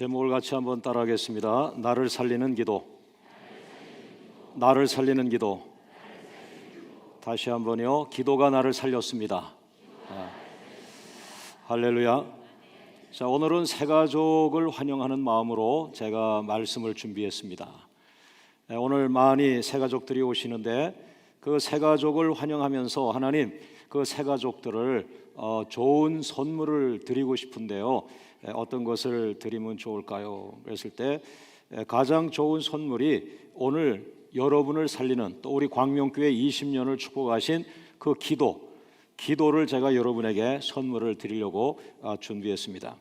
제목을 같이 한번 따라하겠습니다. 나를 살리는 기도. 나를 살리는 기도. 다시 한번요. 기도가 나를 살렸습니다. 할렐루야. 자, 오늘은 새가족을 환영하는 마음으로 제가 말씀을 준비했습니다. 오늘 많이 새가족들이 오시는데 그 새가족을 환영하면서 하나님 그 새가족들을 좋은 선물을 드리고 싶은데요. 어떤 것을 드리면 좋을까요? 그랬을 때 가장 좋은 선물이 오늘 여러분을 살리는, 또 우리 광명교회 20년을 축복하신 그 기도를 제가 여러분에게 선물을 드리려고 준비했습니다.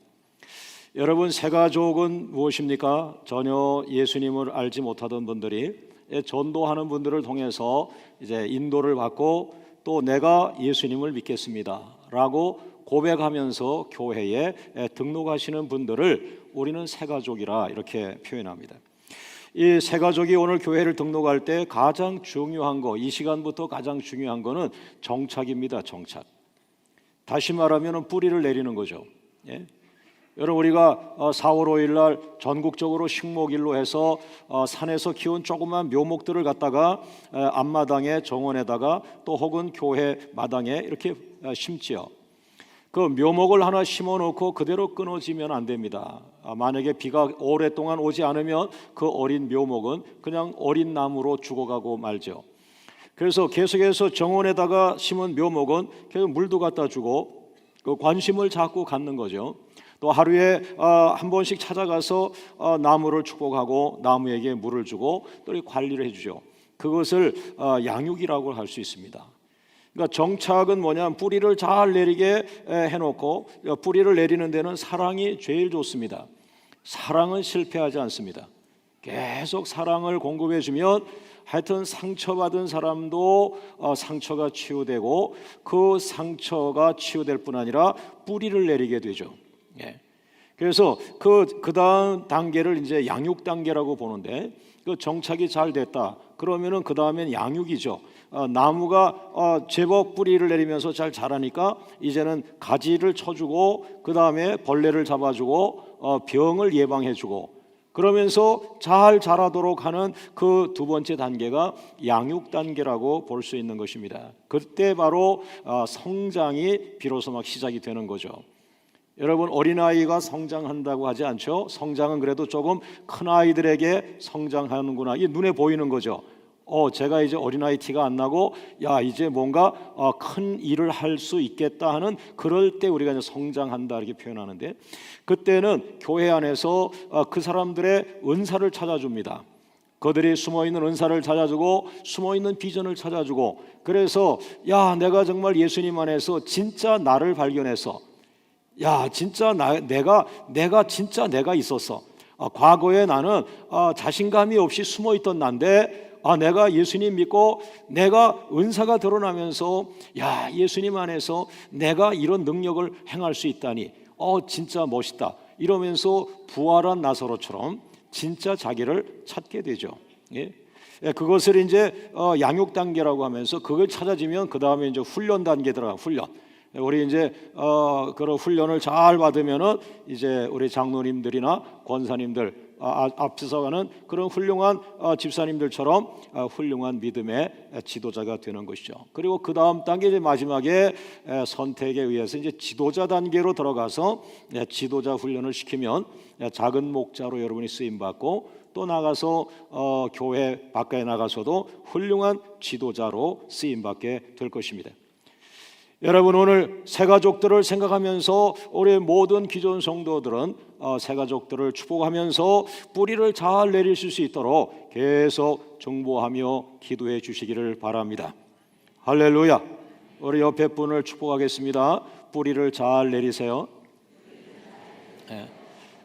여러분, 새가족은 무엇입니까? 전혀 예수님을 알지 못하던 분들이 전도하는 분들을 통해서 이제 인도를 받고 또 내가 예수님을 믿겠습니다 라고 고백하면서 교회에 등록하시는 분들을 우리는 새가족이라 이렇게 표현합니다. 이 새가족이 오늘 교회를 등록할 때 가장 중요한 거, 이 시간부터 가장 중요한 거는 정착입니다. 정착. 다시 말하면 뿌리를 내리는 거죠. 예? 여러분, 우리가 4월 5일 날 전국적으로 식목일로 해서 산에서 키운 조그만 묘목들을 갖다가 앞마당에, 정원에다가 또 혹은 교회 마당에 이렇게 심지요. 그 묘목을 하나 심어놓고 그대로 끊어지면 안 됩니다. 만약에 비가 오랫동안 오지 않으면 그 어린 묘목은 그냥 어린 나무로 죽어가고 말죠. 그래서 계속해서 정원에다가 심은 묘목은 계속 물도 갖다 주고 그 관심을 자꾸 갖는 거죠. 또 하루에 한 번씩 찾아가서 나무를 축복하고 나무에게 물을 주고 또 관리를 해주죠. 그것을 양육이라고 할 수 있습니다. 그러니까 정착은 뭐냐면 뿌리를 잘 내리게 해놓고, 뿌리를 내리는 데는 사랑이 제일 좋습니다. 사랑은 실패하지 않습니다. 계속 사랑을 공급해주면 하여튼 상처받은 사람도 상처가 치유되고 그 상처가 치유될 뿐 아니라 뿌리를 내리게 되죠. 예. 그래서 그 다음 단계를 이제 양육 단계라고 보는데, 그 정착이 잘 됐다 그러면은 그 다음엔 양육이죠. 나무가 제법 뿌리를 내리면서 잘 자라니까 이제는 가지를 쳐주고 그 다음에 벌레를 잡아주고 병을 예방해주고 그러면서 잘 자라도록 하는 그 두 번째 단계가 양육 단계라고 볼 수 있는 것입니다. 그때 바로 성장이 비로소 막 시작이 되는 거죠. 여러분, 어린아이가 성장한다고 하지 않죠? 성장은 그래도 조금 큰 아이들에게 성장하는구나, 이게 눈에 보이는 거죠. 제가 이제 어린아이 티가 안 나고 이제 뭔가 큰 일을 할 수 있겠다 하는, 그럴 때 우리가 이제 성장한다 이렇게 표현하는데, 그때는 교회 안에서 그 사람들의 은사를 찾아줍니다. 그들이 숨어있는 은사를 찾아주고 숨어있는 비전을 찾아주고, 그래서 내가 정말 예수님 안에서 진짜 나를 발견해서 진짜 내가 진짜 내가 있었어. 과거에 나는 자신감이 없이 숨어있던 난데 내가 예수님 믿고 내가 은사가 드러나면서 예수님 안에서 내가 이런 능력을 행할 수 있다니 진짜 멋있다 이러면서 부활한 나사로처럼 진짜 자기를 찾게 되죠. 예? 그것을 이제 양육 단계라고 하면서 그걸 찾아지면 그 다음에 이제 훈련 단계 들어가. 훈련. 우리 이제 그런 훈련을 잘 받으면은 이제 우리 장로님들이나 권사님들 앞서서 가는 그런 훌륭한 집사님들처럼 훌륭한 믿음의 지도자가 되는 것이죠. 그리고 그 다음 단계, 이제 마지막에 선택에 의해서 이제 지도자 단계로 들어가서 지도자 훈련을 시키면 작은 목자로 여러분이 쓰임 받고 또 나가서 교회 밖에 나가서도 훌륭한 지도자로 쓰임 받게 될 것입니다. 여러분, 오늘 새가족들을 생각하면서 우리 모든 기존 성도들은 새가족들을 축복하면서 뿌리를 잘 내리실 수 있도록 계속 정보하며 기도해 주시기를 바랍니다. 할렐루야. 우리 옆에 분을 축복하겠습니다. 뿌리를 잘 내리세요.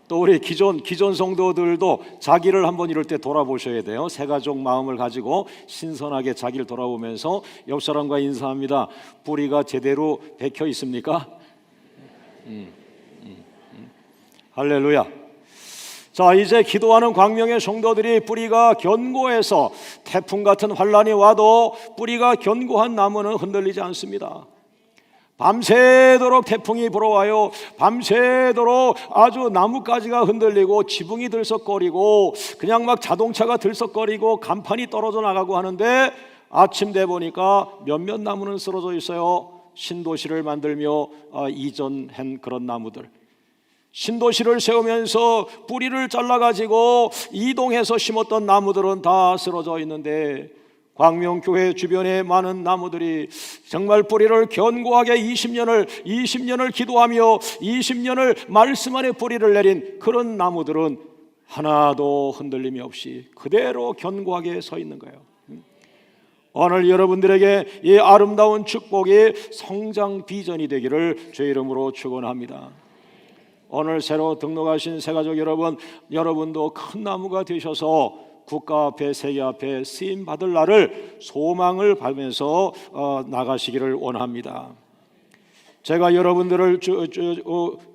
또 우리 기존 성도들도 자기를 한번 이럴 때 돌아보셔야 돼요. 새가족 마음을 가지고 신선하게 자기를 돌아보면서 옆 사람과 인사합니다. 뿌리가 제대로 박혀 있습니까? 할렐루야. 자, 이제 기도하는 광명의 성도들이 뿌리가 견고해서 태풍 같은 환란이 와도 뿌리가 견고한 나무는 흔들리지 않습니다. 밤새도록 태풍이 불어와요. 밤새도록 아주 나뭇가지가 흔들리고 지붕이 들썩거리고 그냥 막 자동차가 들썩거리고 간판이 떨어져 나가고 하는데 아침 돼 보니까 몇몇 나무는 쓰러져 있어요. 신도시를 만들며 이전한 그런 나무들, 신도시를 세우면서 뿌리를 잘라가지고 이동해서 심었던 나무들은 다 쓰러져 있는데 광명교회 주변에 많은 나무들이 정말 뿌리를 견고하게 20년을 기도하며 20년을 말씀 안에 뿌리를 내린 그런 나무들은 하나도 흔들림이 없이 그대로 견고하게 서 있는 거예요. 오늘 여러분들에게 이 아름다운 축복이 성장 비전이 되기를 주의 이름으로 축원합니다. 오늘 새로 등록하신 새가족 여러분, 여러분도 큰 나무가 되셔서 국가 앞에 세계 앞에 쓰임 받을 날을 소망을 받으면서 나가시기를 원합니다. 제가 여러분들을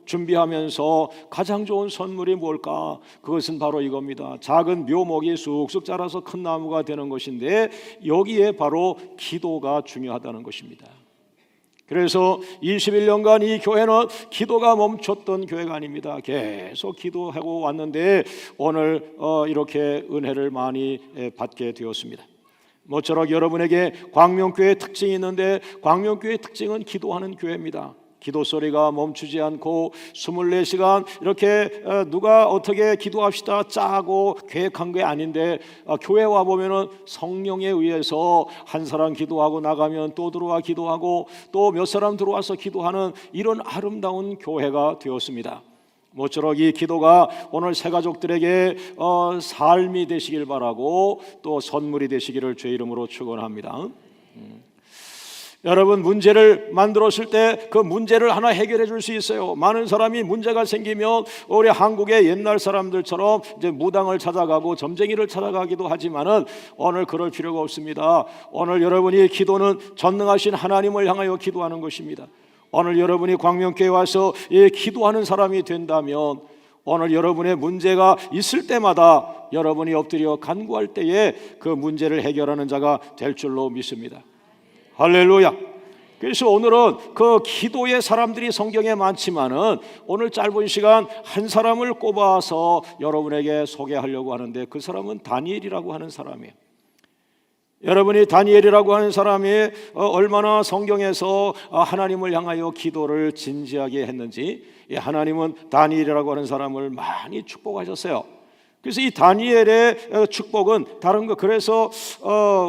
준비하면서 가장 좋은 선물이 뭘까? 그것은 바로 이겁니다. 작은 묘목이 쑥쑥 자라서 큰 나무가 되는 것인데 여기에 바로 기도가 중요하다는 것입니다. 그래서 21년간 이 교회는 기도가 멈췄던 교회가 아닙니다. 계속 기도하고 왔는데 오늘 이렇게 은혜를 많이 받게 되었습니다. 모쪼록 여러분에게 광명교회의 특징이 있는데 광명교회의 특징은 기도하는 교회입니다. 기도 소리가 멈추지 않고 24시간 이렇게 누가 어떻게 기도합시다 짜고 계획한 게 아닌데 교회 와 보면은 성령에 의해서 한 사람 기도하고 나가면 또 들어와 기도하고 또 몇 사람 들어와서 기도하는 이런 아름다운 교회가 되었습니다. 모쪼록 이 기도가 오늘 새가족들에게 삶이 되시길 바라고 또 선물이 되시기를 주의 이름으로 축원합니다. 여러분, 문제를 만들었을 때 그 문제를 하나 해결해 줄 수 있어요. 많은 사람이 문제가 생기면 우리 한국의 옛날 사람들처럼 이제 무당을 찾아가고 점쟁이를 찾아가기도 하지만은 오늘 그럴 필요가 없습니다. 오늘 여러분이 기도는 전능하신 하나님을 향하여 기도하는 것입니다. 오늘 여러분이 광명교회 와서 기도하는 사람이 된다면 오늘 여러분의 문제가 있을 때마다 여러분이 엎드려 간구할 때에 그 문제를 해결하는 자가 될 줄로 믿습니다. 할렐루야. 그래서 오늘은 그 기도의 사람들이 성경에 많지만은 오늘 짧은 시간 한 사람을 꼽아서 여러분에게 소개하려고 하는데 그 사람은 다니엘이라고 하는 사람이에요. 여러분이 다니엘이라고 하는 사람이 얼마나 성경에서 하나님을 향하여 기도를 진지하게 했는지 하나님은 다니엘이라고 하는 사람을 많이 축복하셨어요. 그래서 이 다니엘의 축복은 다른 거. 그래서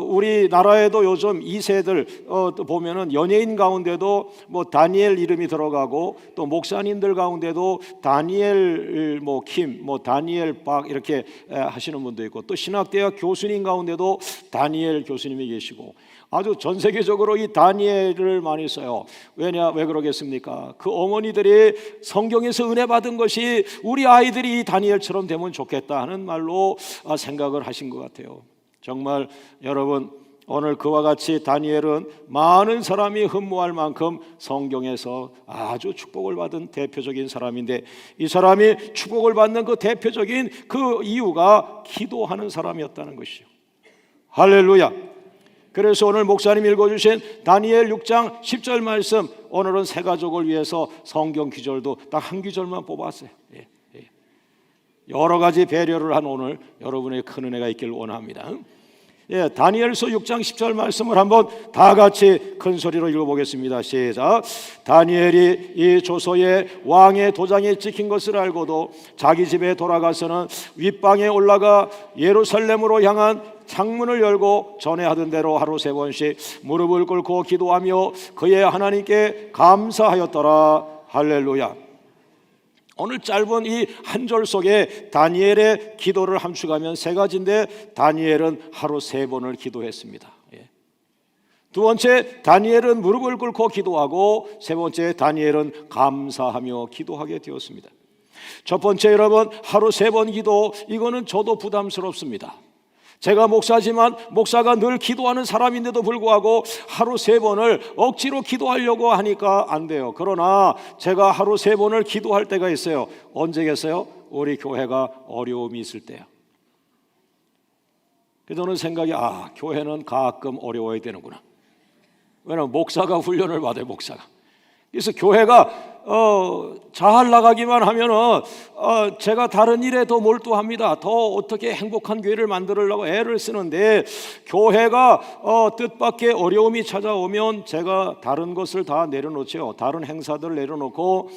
우리나라에도 요즘 2세들 보면은 연예인 가운데도 뭐 다니엘 이름이 들어가고 또 목사님들 가운데도 다니엘 킴, 다니엘 박 이렇게 하시는 분도 있고 또 신학대학 교수님 가운데도 다니엘 교수님이 계시고 아주 전 세계적으로 이 다니엘을 많이 써요. 왜 그러겠습니까? 그 어머니들이 성경에서 은혜 받은 것이 우리 아이들이 이 다니엘처럼 되면 좋겠다 하는 말로 생각을 하신 것 같아요. 정말 여러분, 오늘 그와 같이 다니엘은 많은 사람이 흠모할 만큼 성경에서 아주 축복을 받은 대표적인 사람인데 이 사람이 축복을 받는 그 대표적인 그 이유가 기도하는 사람이었다는 것이죠. 할렐루야. 그래서 오늘 목사님 읽어주신 다니엘 6장 10절 말씀, 오늘은 새 가족을 위해서 성경 기절도 딱 한 기절만 뽑았어요. 여러 가지 배려를 한 오늘 여러분의 큰 은혜가 있기를 원합니다. 다니엘서 6장 10절 말씀을 한번 다 같이 큰 소리로 읽어보겠습니다. 시작. 다니엘이 이 조서에 왕의 도장에 찍힌 것을 알고도 자기 집에 돌아가서는 윗방에 올라가 예루살렘으로 향한 창문을 열고 전에 하던 대로 하루 3번씩 무릎을 꿇고 기도하며 그의 하나님께 감사하였더라. 할렐루야. 오늘 짧은 이 한 절 속에 다니엘의 기도를 함축하면 3가지인데 다니엘은 하루 3번을 기도했습니다. 두 번째, 다니엘은 무릎을 꿇고 기도하고 세 번째, 다니엘은 감사하며 기도하게 되었습니다. 첫 번째, 여러분, 하루 3번 기도, 이거는 저도 부담스럽습니다. 제가 목사지만 목사가 늘 기도하는 사람인데도 불구하고 하루 3번을 억지로 기도하려고 하니까 안 돼요. 그러나 제가 하루 3번을 기도할 때가 있어요. 언제겠어요? 우리 교회가 어려움이 있을 때요. 그래서 저는 생각이 교회는 가끔 어려워야 되는구나. 왜냐하면 목사가 훈련을 받아요. 목사가 그래서 교회가 잘 나가기만 하면은 제가 다른 일에 더 몰두합니다. 더 어떻게 행복한 교회를 만들려고 애를 쓰는데, 교회가 뜻밖의 어려움이 찾아오면 제가 다른 것을 다 내려놓죠. 다른 행사들 내려놓고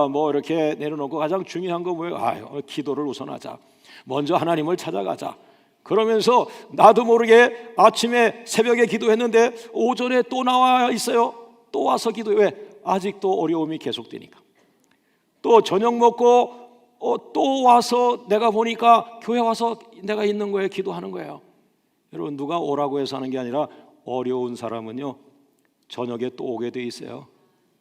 뭐 이렇게 내려놓고 가장 중요한 거 뭐예요? 기도를 우선하자. 먼저 하나님을 찾아가자. 그러면서 나도 모르게 아침에 새벽에 기도했는데 오전에 또 나와 있어요. 또 와서 기도해. 왜? 아직도 어려움이 계속되니까. 또 저녁 먹고 또 와서 내가 보니까 교회 와서 내가 있는 거예요. 기도하는 거예요. 여러분, 누가 오라고 해서 하는 게 아니라 어려운 사람은요 저녁에 또 오게 돼 있어요.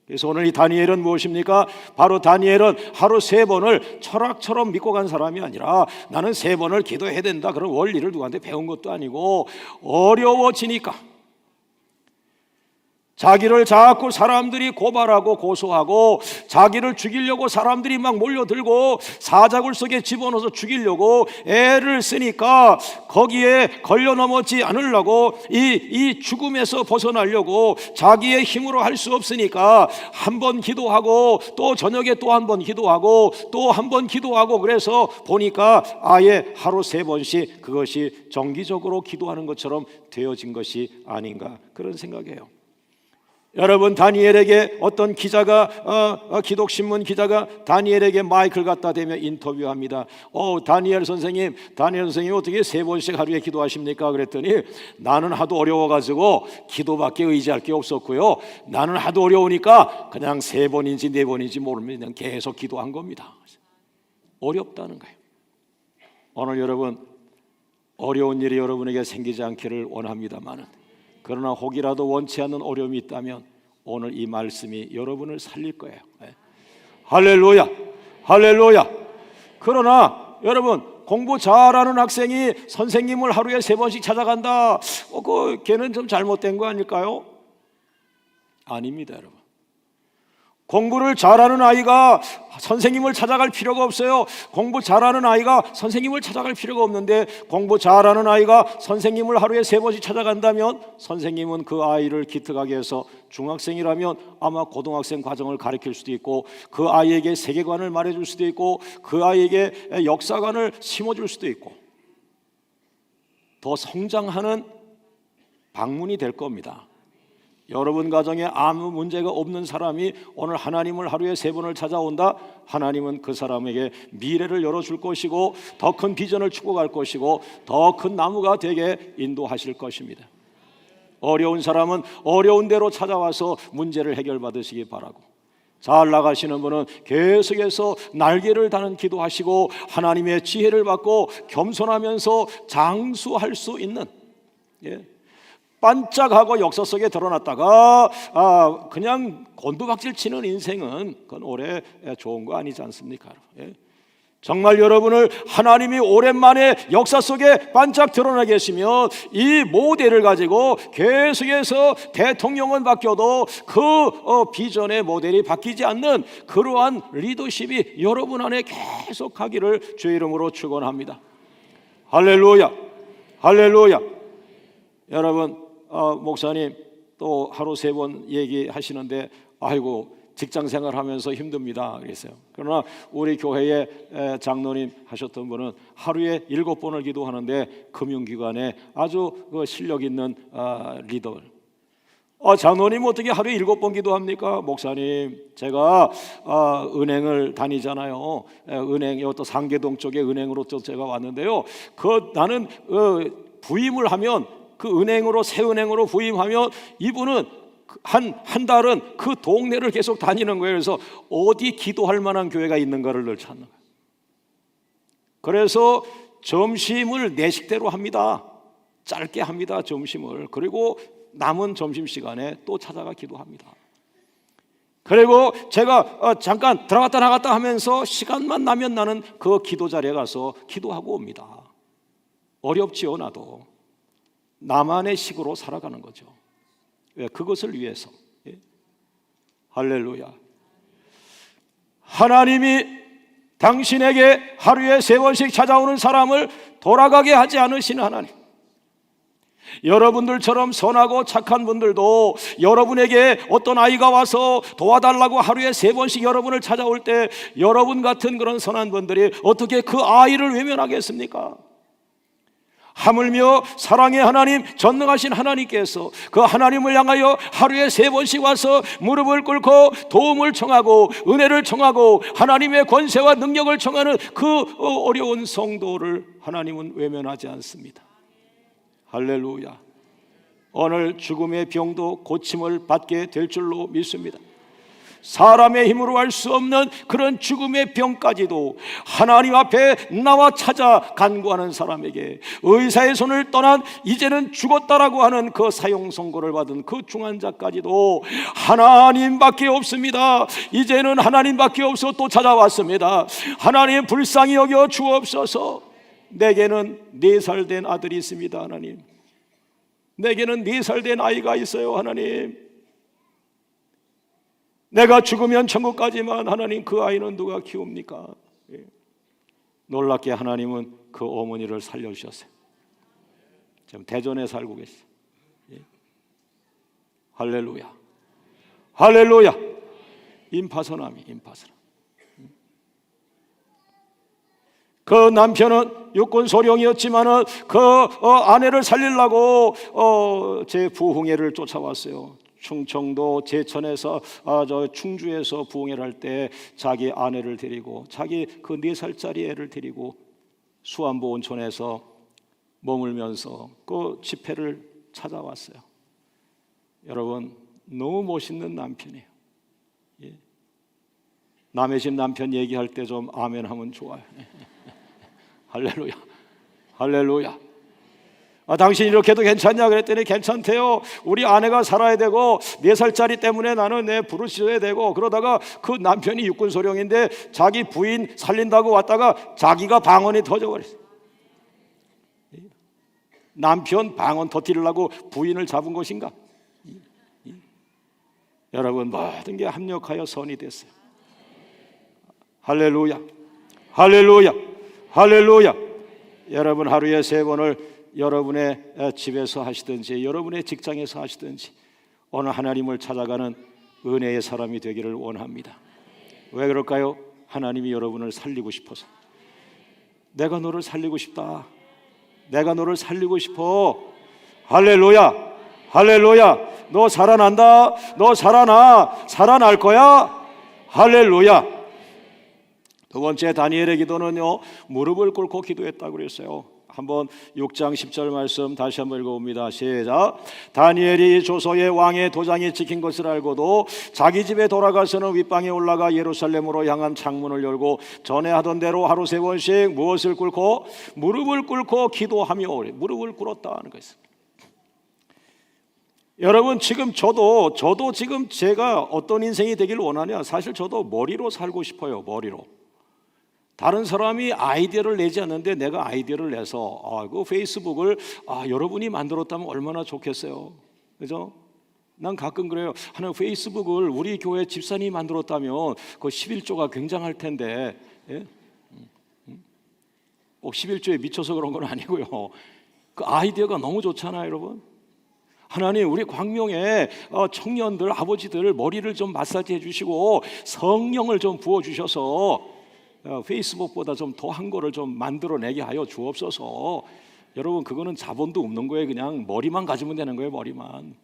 그래서 오늘 이 다니엘은 무엇입니까? 바로 다니엘은 하루 3번을 철학처럼 믿고 간 사람이 아니라, 나는 3번을 기도해야 된다 그런 원리를 누구한테 배운 것도 아니고, 어려워지니까 자기를 자꾸 사람들이 고발하고 고소하고, 자기를 죽이려고 사람들이 막 몰려들고 사자굴 속에 집어넣어서 죽이려고 애를 쓰니까, 거기에 걸려 넘어지 않으려고 이 죽음에서 벗어나려고 자기의 힘으로 할 수 없으니까 한 번 기도하고 또 저녁에 또 한 번 기도하고 또 한 번 기도하고, 그래서 보니까 아예 하루 3번씩 그것이 정기적으로 기도하는 것처럼 되어진 것이 아닌가, 그런 생각이에요. 여러분, 다니엘에게 어떤 기자가 기독신문 기자가 다니엘에게 마이크를 갖다 대며 인터뷰합니다. 다니엘 선생님 어떻게 3번씩 하루에 기도하십니까? 그랬더니, 나는 하도 어려워가지고 기도밖에 의지할 게 없었고요, 나는 하도 어려우니까 그냥 3번인지 4번인지 모르면 그냥 계속 기도한 겁니다. 어렵다는 거예요. 오늘 여러분, 어려운 일이 여러분에게 생기지 않기를 원합니다만, 그러나 혹이라도 원치 않는 어려움이 있다면 오늘 이 말씀이 여러분을 살릴 거예요. 할렐루야, 할렐루야. 그러나 여러분, 공부 잘하는 학생이 선생님을 하루에 3번씩 찾아간다, 걔는 좀 잘못된 거 아닐까요? 아닙니다, 여러분. 공부를 잘하는 아이가 선생님을 찾아갈 필요가 없어요. 공부 잘하는 아이가 선생님을 찾아갈 필요가 없는데, 공부 잘하는 아이가 선생님을 하루에 3번씩 찾아간다면 선생님은 그 아이를 기특하게 해서, 중학생이라면 아마 고등학생 과정을 가르칠 수도 있고, 그 아이에게 세계관을 말해줄 수도 있고, 그 아이에게 역사관을 심어줄 수도 있고, 더 성장하는 방문이 될 겁니다. 여러분 가정에 아무 문제가 없는 사람이 오늘 하나님을 하루에 3번을 찾아온다, 하나님은 그 사람에게 미래를 열어줄 것이고, 더 큰 비전을 축복할 것이고, 더 큰 나무가 되게 인도하실 것입니다. 어려운 사람은 어려운 대로 찾아와서 문제를 해결받으시기 바라고, 잘 나가시는 분은 계속해서 날개를 다는 기도하시고 하나님의 지혜를 받고 겸손하면서 장수할 수 있는, 반짝하고 역사 속에 드러났다가 그냥 곤두박질 치는 인생은 그건 오래 좋은 거 아니지 않습니까? 정말 여러분을 하나님이 오랜만에 역사 속에 반짝 드러나게 하시면, 이 모델을 가지고 계속해서 대통령은 바뀌어도 그 비전의 모델이 바뀌지 않는 그러한 리더십이 여러분 안에 계속하기를 주의 이름으로 축원합니다. 할렐루야, 할렐루야. 여러분, 목사님 또 하루 3번 얘기하시는데, 아이고 직장 생활하면서 힘듭니다 그랬어요. 그러나 우리 교회에 장로님 하셨던 분은 하루에 7번을 기도하는데 금융기관에 아주 실력 있는 리더. 장로님 어떻게 하루에 7번 기도합니까? 목사님, 제가 은행을 다니잖아요. 은행, 또 상계동 쪽에 은행으로 또 제가 왔는데요, 나는 부임을 하면, 그 은행으로, 새 은행으로 부임하면 이분은 한 달은 그 동네를 계속 다니는 거예요. 그래서 어디 기도할 만한 교회가 있는가를 늘 찾는 거예요. 그래서 점심을 내식대로 합니다. 짧게 합니다, 점심을. 그리고 남은 점심시간에 또 찾아가 기도합니다. 그리고 제가 잠깐 들어갔다 나갔다 하면서 시간만 나면 나는 그 기도 자리에 가서 기도하고 옵니다. 어렵지요, 나도. 나만의 식으로 살아가는 거죠. 왜? 그것을 위해서. 할렐루야. 하나님이 당신에게 하루에 3번씩 찾아오는 사람을 돌아가게 하지 않으시는 하나님, 여러분들처럼 선하고 착한 분들도 여러분에게 어떤 아이가 와서 도와달라고 하루에 3번씩 여러분을 찾아올 때 여러분 같은 그런 선한 분들이 어떻게 그 아이를 외면하겠습니까? 하물며 사랑의 하나님, 전능하신 하나님께서 그 하나님을 향하여 하루에 3번씩 와서 무릎을 꿇고 도움을 청하고 은혜를 청하고 하나님의 권세와 능력을 청하는 그 어려운 성도를 하나님은 외면하지 않습니다. 할렐루야. 오늘 죽음의 병도 고침을 받게 될 줄로 믿습니다. 사람의 힘으로 할 수 없는 그런 죽음의 병까지도 하나님 앞에 나와 찾아 간구하는 사람에게 의사의 손을 떠난 이제는 죽었다라고 하는 그 사형 선고를 받은 그 중환자까지도 하나님밖에 없습니다. 이제는 하나님밖에 없어 또 찾아왔습니다. 하나님 불쌍히 여겨 주옵소서. 내게는 4살 된 아들이 있습니다. 하나님, 내게는 4살 된 아이가 있어요. 하나님, 내가 죽으면 천국 가지만 하나님 그 아이는 누가 키웁니까? 놀랍게 하나님은 그 어머니를 살려주셨어요. 지금 대전에 살고 계세요. 할렐루야, 할렐루야. 임파선함이 임파선함. 그 남편은 육군 소령이었지만은 그 아내를 살리려고 제 부흥회를 쫓아왔어요. 충청도 제천에서 저 충주에서 부흥회를 할 때 자기 아내를 데리고 자기 그 4살짜리 애를 데리고 수안보 온천에서 머물면서 그 집회를 찾아왔어요. 여러분, 너무 멋있는 남편이에요. 예. 남의 집 남편 얘기할 때 좀 아멘 하면 좋아요. 할렐루야, 할렐루야. 당신 이렇게 해도 괜찮냐 그랬더니 괜찮대요. 우리 아내가 살아야 되고 4살짜리 때문에 나는 내 부르셔야 되고, 그러다가 그 남편이 육군소령인데 자기 부인 살린다고 왔다가 자기가 방언이 터져버렸어요. 남편 방언 터뜨리려고 부인을 잡은 것인가? 여러분, 모든 게 합력하여 선이 됐어요. 할렐루야, 할렐루야, 할렐루야. 여러분, 하루에 3번을 여러분의 집에서 하시든지 여러분의 직장에서 하시든지 오늘 하나님을 찾아가는 은혜의 사람이 되기를 원합니다. 왜 그럴까요? 하나님이 여러분을 살리고 싶어서. 내가 너를 살리고 싶다. 내가 너를 살리고 싶어. 할렐루야, 할렐루야. 너 살아난다. 너 살아나. 살아날 거야. 할렐루야. 2번째 다니엘의 기도는요, 무릎을 꿇고 기도했다고 그랬어요. 한번 6장 10절 말씀 다시 한번 읽어봅니다. 시작. 다니엘이 조서의 왕의 도장이 찍힌 것을 알고도 자기 집에 돌아가서는 윗방에 올라가 예루살렘으로 향한 창문을 열고 전에 하던 대로 하루 3번씩 무엇을 꿇고? 무릎을 꿇고 기도하며 무릎을 꿇었다는 것이죠. 여러분, 지금 저도 지금 제가 어떤 인생이 되길 원하냐? 사실 저도 머리로 살고 싶어요. 머리로. 다른 사람이 아이디어를 내지 않는데 내가 아이디어를 내서 그 페이스북을 여러분이 만들었다면 얼마나 좋겠어요. 그죠? 난 가끔 그래요. 하나 페이스북을 우리 교회 집사님이 만들었다면 그 11조가 굉장할 텐데, 예? 꼭 11조에 미쳐서 그런 건 아니고요. 그 아이디어가 너무 좋잖아요, 여러분. 하나님, 우리 광명의 청년들, 아버지들 머리를 좀 마사지해 주시고 성령을 좀 부어 주셔서 페이스북보다 좀 더한 거를 좀 만들어내게 하여 주옵소서. 여러분, 그거는 자본도 없는 거예요. 그냥 머리만 가지면 되는 거예요. 머리만.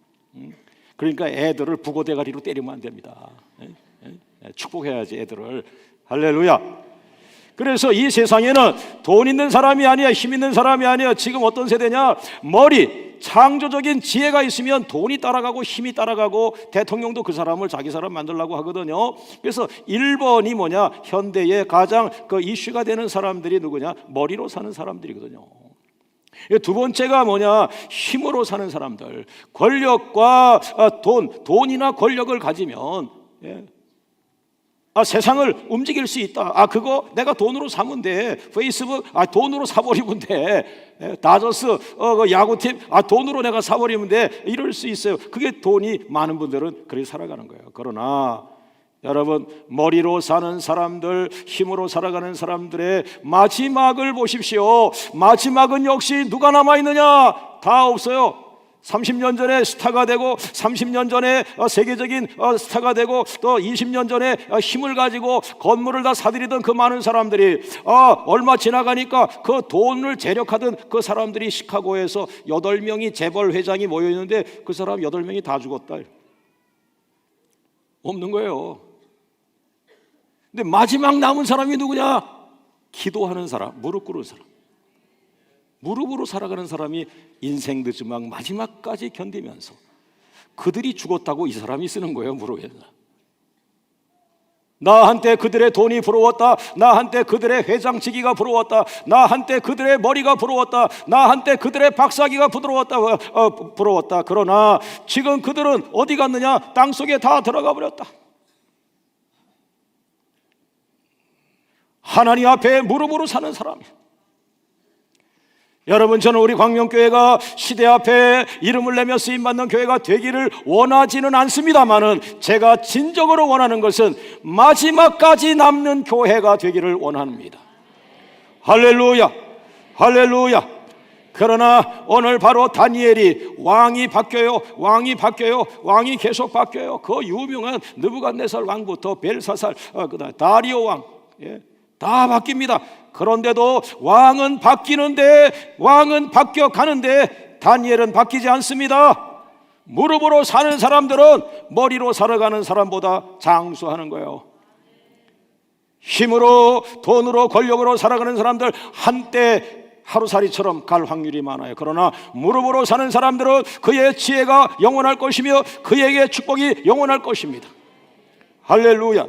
그러니까 애들을 부고대가리로 때리면 안 됩니다. 축복해야지 애들을. 할렐루야. 그래서 이 세상에는 돈 있는 사람이 아니야, 힘 있는 사람이 아니야. 지금 어떤 세대냐? 머리, 창조적인 지혜가 있으면 돈이 따라가고 힘이 따라가고 대통령도 그 사람을 자기 사람 만들려고 하거든요. 그래서 1번이 뭐냐? 현대의 가장 그 이슈가 되는 사람들이 누구냐? 머리로 사는 사람들이거든요. 2번째가 뭐냐? 힘으로 사는 사람들. 권력과 돈이나 권력을 가지면 세상을 움직일 수 있다. 그거 내가 돈으로 사면 돼. 페이스북 돈으로 사버리면 돼. 다저스 야구팀 돈으로 내가 사버리면 돼. 이럴 수 있어요. 그게 돈이 많은 분들은 그렇게 살아가는 거예요. 그러나 여러분, 머리로 사는 사람들, 힘으로 살아가는 사람들의 마지막을 보십시오. 마지막은 역시 누가 남아있느냐? 다 없어요. 30년 전에 스타가 되고, 30년 전에 세계적인 스타가 되고, 또 20년 전에 힘을 가지고 건물을 다 사들이던 그 많은 사람들이 얼마 지나가니까 그 돈을 재력하던 그 사람들이 시카고에서 8명이 재벌 회장이 모여있는데 그 사람 8명이 다 죽었다. 없는 거예요. 근데 마지막 남은 사람이 누구냐? 기도하는 사람, 무릎 꿇은 사람. 무릎으로 살아가는 사람이 인생 늦지막 마지막까지 견디면서 그들이 죽었다고 이 사람이 쓰는 거예요. 무릎에서. 나 한때 그들의 돈이 부러웠다. 나 한때 그들의 회장직위가 부러웠다. 나 한때 그들의 머리가 부러웠다. 나 한때 그들의 박사기가 부러웠다. 그러나 지금 그들은 어디 갔느냐? 땅속에 다 들어가 버렸다. 하나님 앞에 무릎으로 사는 사람이에요. 여러분, 저는 우리 광명교회가 시대 앞에 이름을 내며 쓰임받는 교회가 되기를 원하지는 않습니다만은 제가 진정으로 원하는 것은 마지막까지 남는 교회가 되기를 원합니다. 할렐루야, 할렐루야. 그러나 오늘 바로 다니엘이 왕이 바뀌어요. 왕이 계속 바뀌어요. 그 유명한 느부갓네살 왕부터 벨사살, 그다음 다리오 왕, 다 바뀝니다. 그런데도 왕은 바뀌는데, 왕은 바뀌어 가는데 다니엘은 바뀌지 않습니다. 무릎으로 사는 사람들은 머리로 살아가는 사람보다 장수하는 거예요. 힘으로, 돈으로, 권력으로 살아가는 사람들 한때 하루살이처럼 갈 확률이 많아요. 그러나 무릎으로 사는 사람들은 그의 지혜가 영원할 것이며 그에게 축복이 영원할 것입니다. 할렐루야,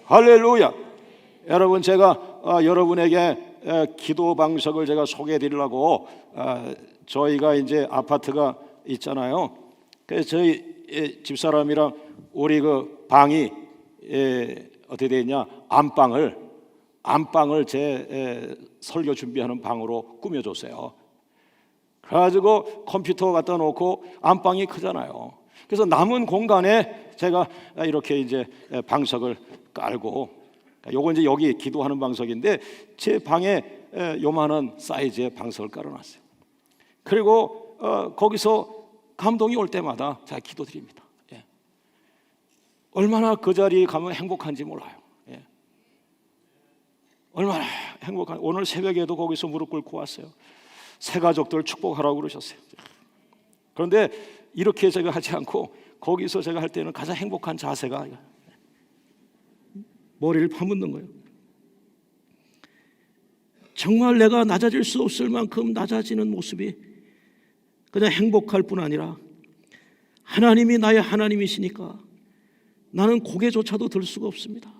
할렐루야. 여러분, 제가 여러분에게 기도 방석을 제가 소개해 드리려고, 저희가 이제 아파트가 있잖아요. 그래서 저희 집사람이랑 우리 그 방이 어떻게 되어 있냐? 안방을 제 설교 준비하는 방으로 꾸며줬어요. 그래가지고 컴퓨터 갖다 놓고, 안방이 크잖아요. 그래서 남은 공간에 제가 이렇게 이제 방석을 깔고, 요거 이제 여기 기도하는 방석인데 제 방에 요만한 사이즈의 방석을 깔아놨어요. 그리고 거기서 감동이 올 때마다 제가 기도드립니다. 얼마나 그 자리에 가면 행복한지 몰라요. 얼마나 행복한. 오늘 새벽에도 거기서 무릎 꿇고 왔어요. 새 가족들 축복하라고 그러셨어요. 그런데 이렇게 제가 하지 않고 거기서 제가 할 때는 가장 행복한 자세가 머리를 파묻는 거예요. 정말 내가 낮아질 수 없을 만큼 낮아지는 모습이 그냥 행복할 뿐 아니라 하나님이 나의 하나님이시니까 나는 고개조차도 들 수가 없습니다.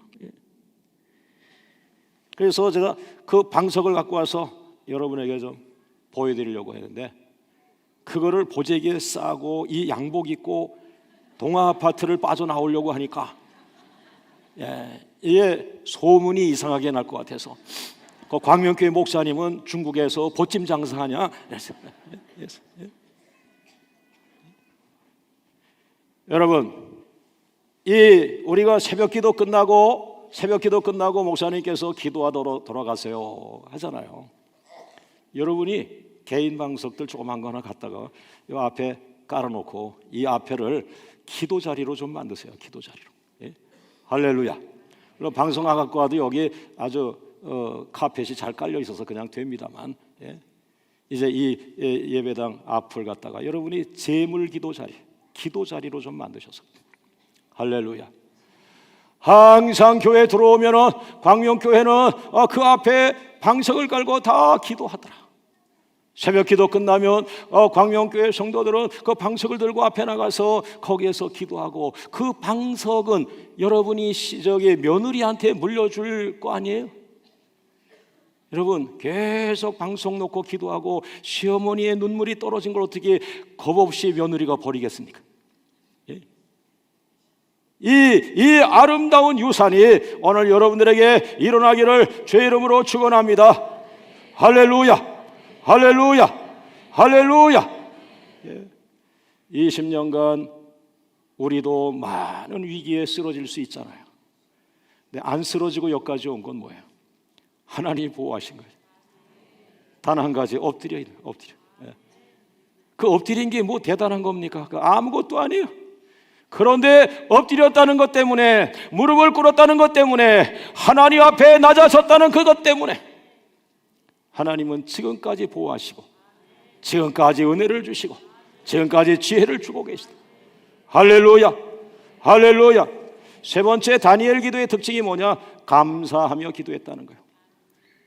그래서 제가 그 방석을 갖고 와서 여러분에게 좀 보여드리려고 했는데, 그거를 보재기에 싸고 이 양복 입고 동아 아파트를 빠져나오려고 하니까 이게 소문이 이상하게 날 것 같아서 그 광명교회 목사님은 중국에서 보찜 장사하냐? 여러분, 우리가 새벽기도 끝나고 목사님께서 기도하도록 돌아가세요 하잖아요. 여러분이 개인 방석들 조그만 거 하나 갖다가 이 앞에 깔아놓고 이 앞에를 기도 자리로 좀 만드세요. 기도 자리로. 할렐루야. 물론 방송 안 갖고 와도 여기 아주 카펫이 잘 깔려 있어서 그냥 됩니다만, 이제 이 예배당 앞을 갖다가 여러분이 제물 기도 자리로 좀 만드셔서, 할렐루야. 항상 교회 들어오면은 광명교회는 그 앞에 방석을 깔고 다 기도하더라. 새벽 기도 끝나면 광명교회 성도들은 그 방석을 들고 앞에 나가서 거기에서 기도하고, 그 방석은 여러분이 며느리한테 물려줄 거 아니에요? 여러분, 계속 방석 놓고 기도하고 시어머니의 눈물이 떨어진 걸 어떻게 겁없이 며느리가 버리겠습니까? 이 아름다운 유산이 오늘 여러분들에게 일어나기를 주의 이름으로 축원합니다. 할렐루야, 할렐루야, 할렐루야. 20년간 우리도 많은 위기에 쓰러질 수 있잖아요. 근데 안 쓰러지고 여기까지 온 건 뭐예요? 하나님이 보호하신 거예요. 단 한 가지, 엎드려. 예. 그 엎드린 게 뭐 대단한 겁니까? 그 아무것도 아니에요. 그런데 엎드렸다는 것 때문에, 무릎을 꿇었다는 것 때문에, 하나님 앞에 낮아섰다는 그것 때문에 하나님은 지금까지 보호하시고, 지금까지 은혜를 주시고, 지금까지 지혜를 주고 계시다. 할렐루야, 할렐루야. 세 번째, 다니엘 기도의 특징이 뭐냐? 감사하며 기도했다는 거예요.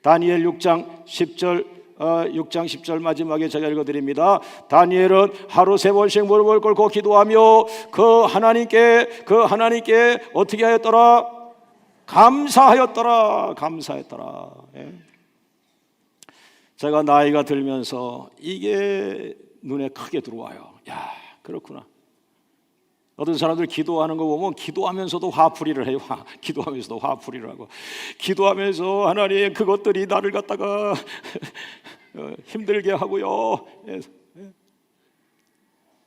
다니엘 6장 10절 마지막에 제가 읽어드립니다. 다니엘은 하루 3번씩 무릎을 꿇고 기도하며 그 하나님께 어떻게 하였더라? 감사하였더라. 예. 제가 나이가 들면서 이게 눈에 크게 들어와요. 야, 그렇구나. 어떤 사람들 기도하는 거 보면 기도하면서도 화풀이를 해요. 기도하면서도 화풀이를 하고, 기도하면서 하나님 그것들이 나를 갖다가 힘들게 하고요.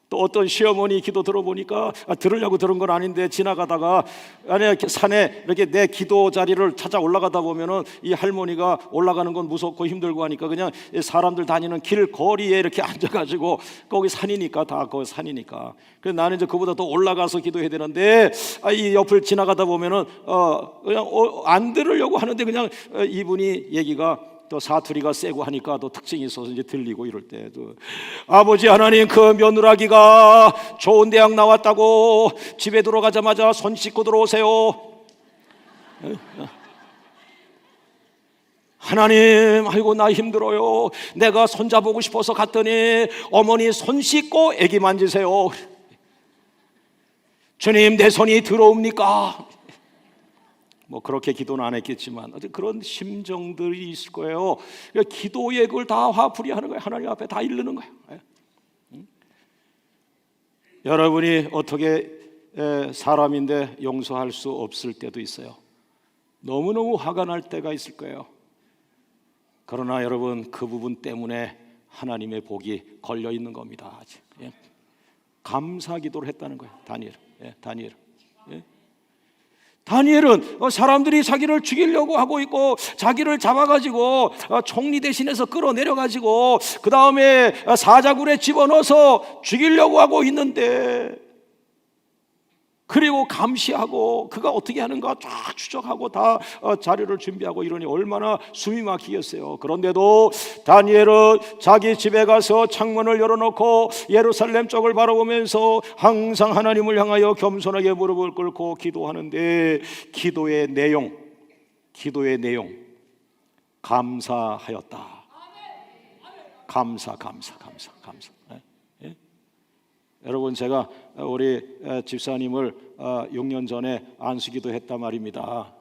또 어떤 시어머니 기도 들어보니까 들으려고 들은 건 아닌데 지나가다가 산에 이렇게 내 기도 자리를 찾아 올라가다 보면은 이 할머니가 올라가는 건 무섭고 힘들고 하니까 그냥 사람들 다니는 길 거리에 이렇게 앉아가지고, 거기 산이니까, 다 거기 산이니까. 그래서 나는 이제 그보다 더 올라가서 기도해야 되는데 이 옆을 지나가다 보면은 그냥 안 들으려고 하는데 그냥 이분이 얘기가 또 사투리가 세고 하니까 또 특징이 있어서 이제 들리고, 이럴 때도 아버지 하나님, 그 며느라기가 좋은 대학 나왔다고 집에 들어가자마자 손 씻고 들어오세요. 하나님, 아이고 나 힘들어요. 내가 손잡고 싶어서 갔더니 어머니 손 씻고 애기 만지세요. 주님, 내 손이 더러웁니까? 뭐 그렇게 기도는 안 했겠지만 그런 심정들이 있을 거예요. 그러니까 기도에 그걸 다 화풀이하는 거예요. 하나님 앞에 다 이르는 거예요. 여러분이 어떻게 사람인데 용서할 수 없을 때도 있어요. 너무너무 화가 날 때가 있을 거예요. 그러나 여러분, 그 부분 때문에 하나님의 복이 걸려 있는 겁니다. 감사 기도를 했다는 거예요. 다니엘은 사람들이 자기를 죽이려고 하고 있고, 자기를 잡아가지고 총리 대신해서 끌어내려가지고 그 다음에 사자굴에 집어넣어서 죽이려고 하고 있는데, 그리고 감시하고 그가 어떻게 하는가 쫙 추적하고 다 자료를 준비하고 이러니 얼마나 숨이 막히겠어요. 그런데도 다니엘은 자기 집에 가서 창문을 열어놓고 예루살렘 쪽을 바라보면서 항상 하나님을 향하여 겸손하게 무릎을 꿇고 기도하는데, 기도의 내용 감사하였다. 감사. 여러분, 제가 우리 집사님을 6년 전에 안수기도 했단 말입니다.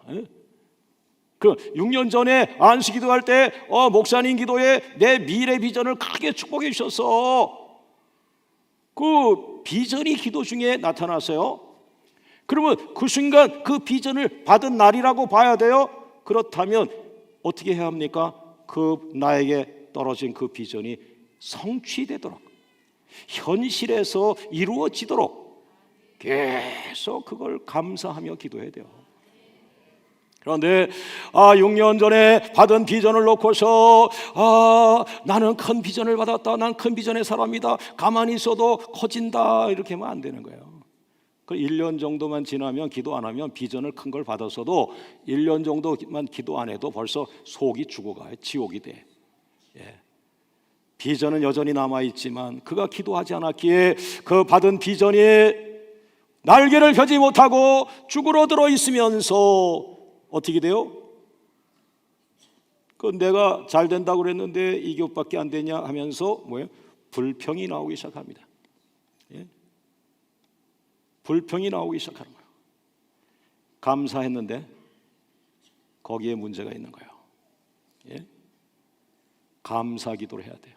그 6년 전에 안수기도 할 때 목사님 기도에 내 미래 비전을 크게 축복해 주셔서 그 비전이 기도 중에 나타났어요. 그러면 그 순간 그 비전을 받은 날이라고 봐야 돼요. 그렇다면 어떻게 해야 합니까? 그 나에게 떨어진 그 비전이 성취되도록, 현실에서 이루어지도록 계속 그걸 감사하며 기도해야 돼요. 그런데 6년 전에 받은 비전을 놓고서 나는 큰 비전을 받았다, 난 큰 비전의 사람이다, 가만히 있어도 커진다, 이렇게 하면 안 되는 거예요. 그 1년 정도만 지나면, 기도 안 하면 비전을 큰 걸 받았어도 1년 정도만 기도 안 해도 벌써 속이 죽어가요. 지옥이 돼. 비전은 여전히 남아있지만 그가 기도하지 않았기에 그 받은 비전이 날개를 펴지 못하고 죽으러 들어있으면서 어떻게 돼요? 그 내가 잘 된다고 그랬는데 이것밖에 안 되냐 하면서 뭐예요? 불평이 나오기 시작합니다. 불평이 나오기 시작하는 거예요. 감사했는데 거기에 문제가 있는 거예요. 감사 기도를 해야 돼요.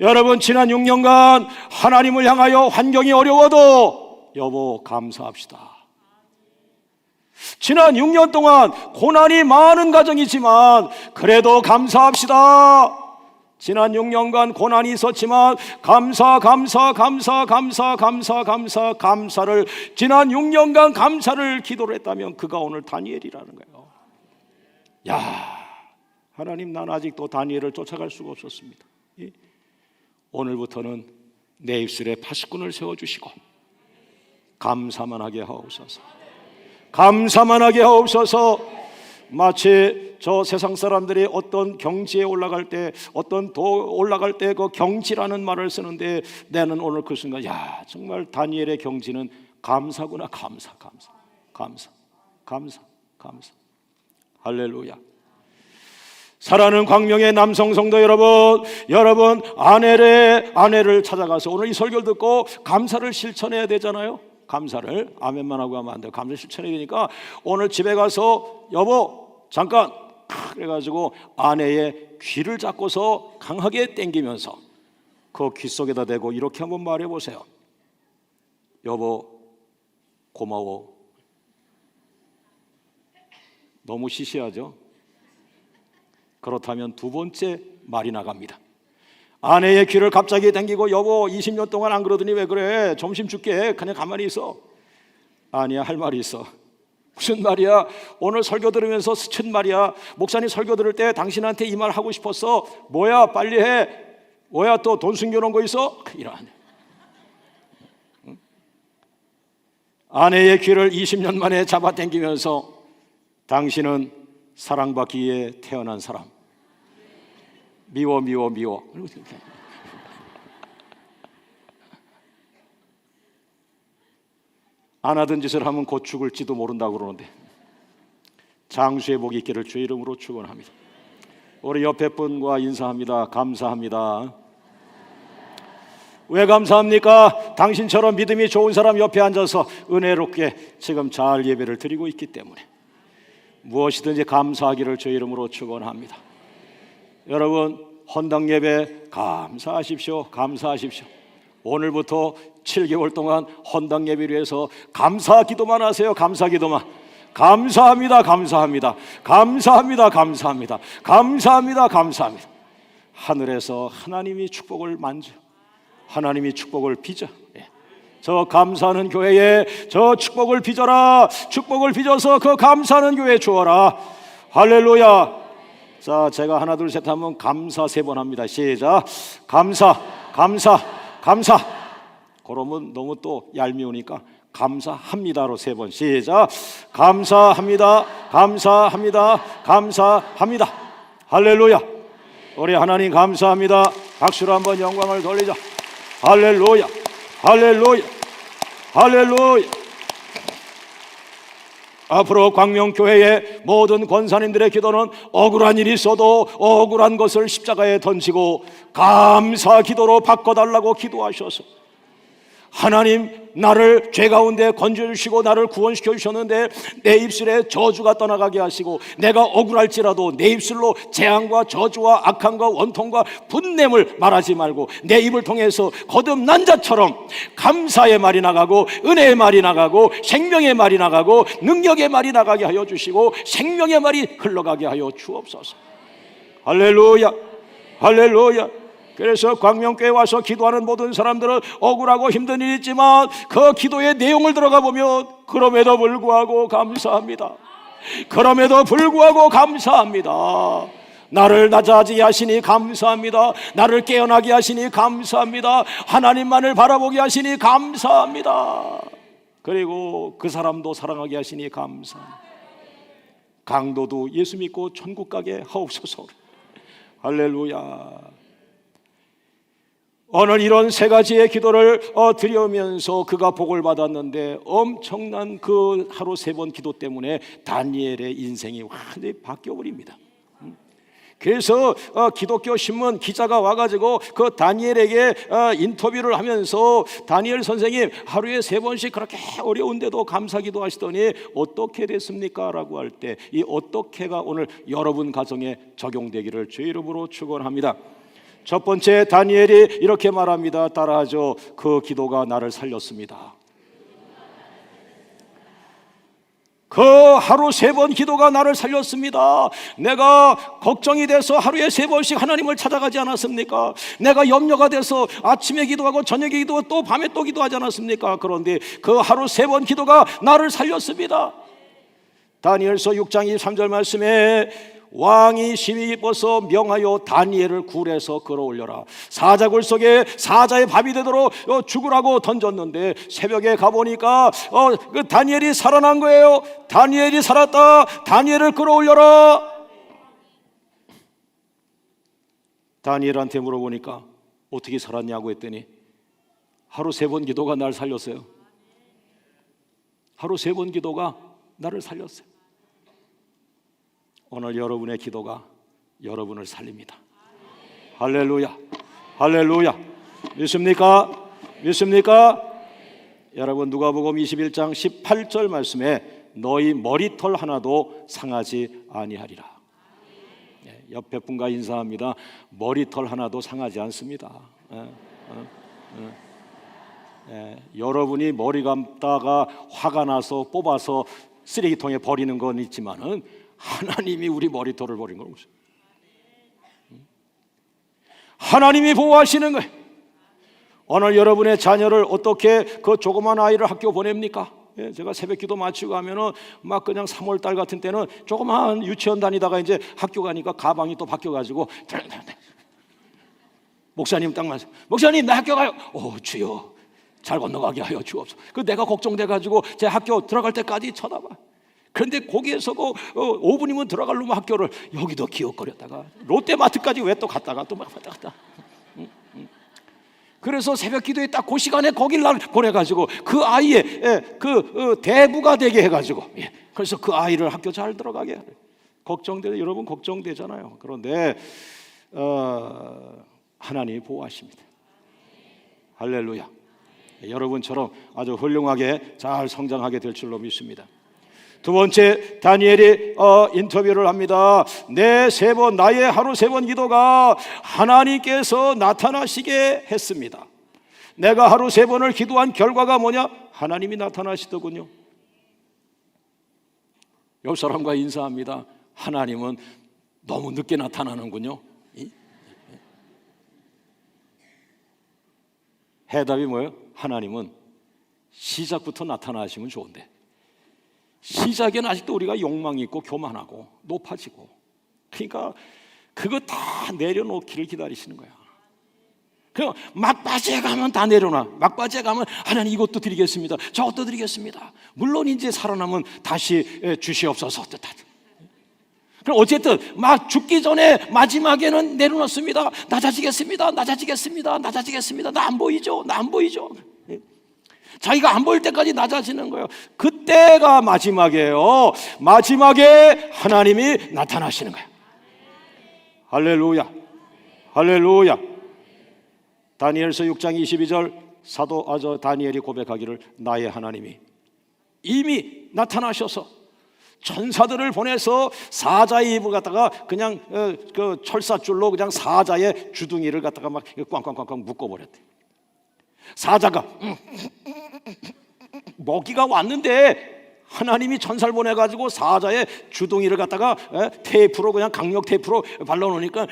여러분, 지난 6년간 하나님을 향하여 환경이 어려워도 여보 감사합시다. 지난 6년 동안 고난이 많은 가정이지만 그래도 감사합시다. 지난 6년간 고난이 있었지만 감사를 지난 6년간 감사를 기도를 했다면 그가 오늘 다니엘이라는 거예요. 야, 하나님, 난 아직도 다니엘을 쫓아갈 수가 없었습니다. 오늘부터는 내 입술에 파수꾼을 세워주시고 감사만 하게 하옵소서. 감사만 하게 하옵소서. 마치 저 세상 사람들이 어떤 경지에 올라갈 때, 어떤 도 올라갈 때 그 경지라는 말을 쓰는데, 나는 오늘 그 순간, 야, 정말 다니엘의 경지는 감사구나. 감사. 할렐루야. 사랑하는 광명의 남성 성도 여러분 아내를 찾아가서 오늘 이 설교를 듣고 감사를 실천해야 되잖아요. 감사를 아멘만 하고 하면 안 돼요. 감사를 실천해야 되니까 오늘 집에 가서 여보 잠깐 그래가지고 아내의 귀를 잡고서 강하게 당기면서 그 귀 속에다 대고 이렇게 한번 말해 보세요. 여보 고마워. 너무 시시하죠? 그렇다면 두 번째 말이 나갑니다. 아내의 귀를 갑자기 당기고 여보 20년 동안 안 그러더니 왜 그래? 점심 줄게. 그냥 가만히 있어. 아니야, 할 말이 있어. 무슨 말이야? 오늘 설교 들으면서 스친 말이야. 목사님 설교 들을 때 당신한테 이 말 하고 싶었어. 뭐야 빨리 해. 뭐야 또 돈 숨겨놓은 거 있어? 이런. 아내의 귀를 20년 만에 잡아당기면서 당신은 사랑받기 위해 태어난 사람. 미워. 안 하던 짓을 하면 곧 죽을지도 모른다고 그러는데 장수의 복이 있기를 주의 이름으로 축원합니다. 우리 옆에 분과 인사합니다. 감사합니다. 왜 감사합니까? 당신처럼 믿음이 좋은 사람 옆에 앉아서 은혜롭게 지금 잘 예배를 드리고 있기 때문에 무엇이든지 감사하기를 주의 이름으로 축원합니다. 여러분 헌당 예배 감사하십시오. 오늘부터 7개월 동안 헌당 예배를 위해서 감사 기도만 하세요. 감사 기도만. 감사합니다. 하늘에서 하나님이 축복을 만져, 하나님이 축복을 빚어. 저 감사하는 교회에 저 축복을 빚어라. 축복을 빚어서 그 감사하는 교회에 주어라. 할렐루야. 자, 제가 하나 둘 셋 하면 감사 3번 합니다. 시작. 감사. 그러면 너무 또 얄미우니까 감사합니다로 3번. 시작. 감사합니다. 할렐루야. 우리 하나님 감사합니다. 박수로 한번 영광을 돌리자. 할렐루야. 앞으로 광명교회의 모든 권사님들의 기도는 억울한 일이 있어도 억울한 것을 십자가에 던지고 감사 기도로 바꿔달라고 기도하셔서 하나님 나를 죄 가운데 건져주시고 나를 구원시켜 주셨는데 내 입술에 저주가 떠나가게 하시고 내가 억울할지라도 내 입술로 재앙과 저주와 악함과 원통과 분냄을 말하지 말고 내 입을 통해서 거듭난 자처럼 감사의 말이 나가고 은혜의 말이 나가고 생명의 말이 나가고 능력의 말이 나가게 하여 주시고 생명의 말이 흘러가게 하여 주옵소서. 할렐루야. 그래서 광명교회 와서 기도하는 모든 사람들은 억울하고 힘든 일이 있지만 그 기도의 내용을 들어가 보면 그럼에도 불구하고 감사합니다. 나를 낮아지게 하시니 감사합니다. 나를 깨어나게 하시니 감사합니다. 하나님만을 바라보게 하시니 감사합니다. 그리고 그 사람도 사랑하게 하시니 감사합니다. 강도도 예수 믿고 천국 가게 하옵소서. 할렐루야. 오늘 이런 3가지의 기도를 드리면서 그가 복을 받았는데 엄청난 그 하루 3번 기도 때문에 다니엘의 인생이 완전히 바뀌어버립니다. 그래서 기독교 신문 기자가 와가지고 그 다니엘에게 인터뷰를 하면서 다니엘 선생님 하루에 3번씩 그렇게 어려운데도 감사기도 하시더니 어떻게 됐습니까? 라고 할 때 이 어떻게가 오늘 여러분 가정에 적용되기를 주의 이름으로 축원합니다. 첫 번째 다니엘이 이렇게 말합니다. 따라하죠. 그 기도가 나를 살렸습니다. 그 하루 3번 기도가 나를 살렸습니다. 내가 걱정이 돼서 하루에 3번씩 하나님을 찾아가지 않았습니까? 내가 염려가 돼서 아침에 기도하고 저녁에 기도하고 또 밤에 또 기도하지 않았습니까? 그런데 그 하루 3번 기도가 나를 살렸습니다. 다니엘서 6장 23절 말씀에 왕이 심히 기뻐서 명하여 다니엘을 굴에서 끌어올려라. 사자굴 속에 사자의 밥이 되도록 죽으라고 던졌는데 새벽에 가보니까 그 다니엘이 살아난 거예요. 다니엘이 살았다. 다니엘을 끌어올려라. 다니엘한테 물어보니까 어떻게 살았냐고 했더니 하루 3번 기도가 날 살렸어요. 하루 3번 기도가 나를 살렸어요. 오늘 여러분의 기도가 여러분을 살립니다. 할렐루야, 할렐루야. 믿습니까? 믿습니까? 여러분 누가복음 21장 18절 말씀에 너희 머리털 하나도 상하지 아니하리라. 옆에 분과 인사합니다. 머리털 하나도 상하지 않습니다. 여러분이 머리 감다가 화가 나서 뽑아서 쓰레기통에 버리는 건 있지만은 하나님이 우리 머리털을 버린 거예요. 하나님이 보호하시는 거예요. 오늘 여러분의 자녀를 어떻게 그 조그만 아이를 학교 보냅니까? 제가 새벽 기도 마치고 하면은 막 그냥 3월 달 같은 때는 조그만 유치원 다니다가 이제 학교 가니까 가방이 또 바뀌어가지고 목사님 딱 말씀, 목사님 나 학교 가요. 주여 잘 건너가게 하여 주옵소서. 그 내가 걱정돼가지고 제 학교 들어갈 때까지 쳐다봐. 그런데 거기에서 5분이면 들어가려면 학교를 여기도 기웃거렸다가 롯데마트까지 왜 또 갔다가 또 막 왔다 갔다. 그래서 새벽 기도에 딱 그 시간에 거길 날 보내가지고 그 아이의 그 대부가 되게 해가지고, 그래서 그 아이를 학교 잘 들어가게 해요. 여러분 걱정되잖아요. 그런데 하나님이 보호하십니다. 할렐루야. 여러분처럼 아주 훌륭하게 잘 성장하게 될 줄로 믿습니다. 두 번째, 다니엘이 인터뷰를 합니다. 나의 하루 3번 기도가 하나님께서 나타나시게 했습니다. 내가 하루 3번을 기도한 결과가 뭐냐? 하나님이 나타나시더군요. 옆 사람과 인사합니다. 하나님은 너무 늦게 나타나는군요. 해답이 뭐예요? 하나님은 시작부터 나타나시면 좋은데 시작에는 아직도 우리가 욕망이 있고 교만하고 높아지고, 그러니까 그거 다 내려놓기를 기다리시는 거야. 그 막바지에 가면 다 내려놔. 막바지에 가면 하나님 이것도 드리겠습니다, 저것도 드리겠습니다. 물론 이제 살아남은 다시 주시옵소서 뜻하다. 그럼 어쨌든 막 죽기 전에 마지막에는 내려놓습니다. 낮아지겠습니다, 낮아지겠습니다, 낮아지겠습니다. 나 안 보이죠, 나 안 보이죠. 자기가 안 보일 때까지 낮아지는 거예요. 그때가 마지막이에요. 마지막에 하나님이 나타나시는 거예요. 할렐루야, 할렐루야. 다니엘서 6장 22절 사도 다니엘이 고백하기를 나의 하나님이 이미 나타나셔서 천사들을 보내서 사자의 입을 갖다가 그냥 그 철사줄로 그냥 사자의 주둥이를 갖다가 막 꽝꽝꽝꽝 묶어버렸대. 사자가 먹이가 왔는데 하나님이 천사를 보내가지고 사자의 주둥이를 갖다가 테이프로 그냥 강력 테이프로 발라놓으니까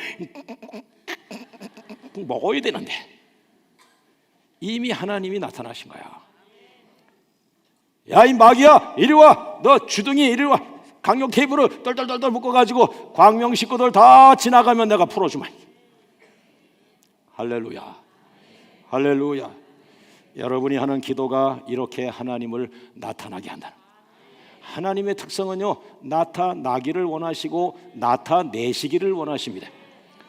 먹어야 되는데 이미 하나님이 나타나신 거야. 야, 이 마귀야, 이리 와. 너 주둥이 이리 와. 강력 테이프로 떨떨떨떨 묶어가지고 광명 식구들 다 지나가면 내가 풀어주마. 할렐루야, 할렐루야. 여러분이 하는 기도가 이렇게 하나님을 나타나게 한다. 하나님의 특성은요, 나타나기를 원하시고 나타내시기를 원하십니다.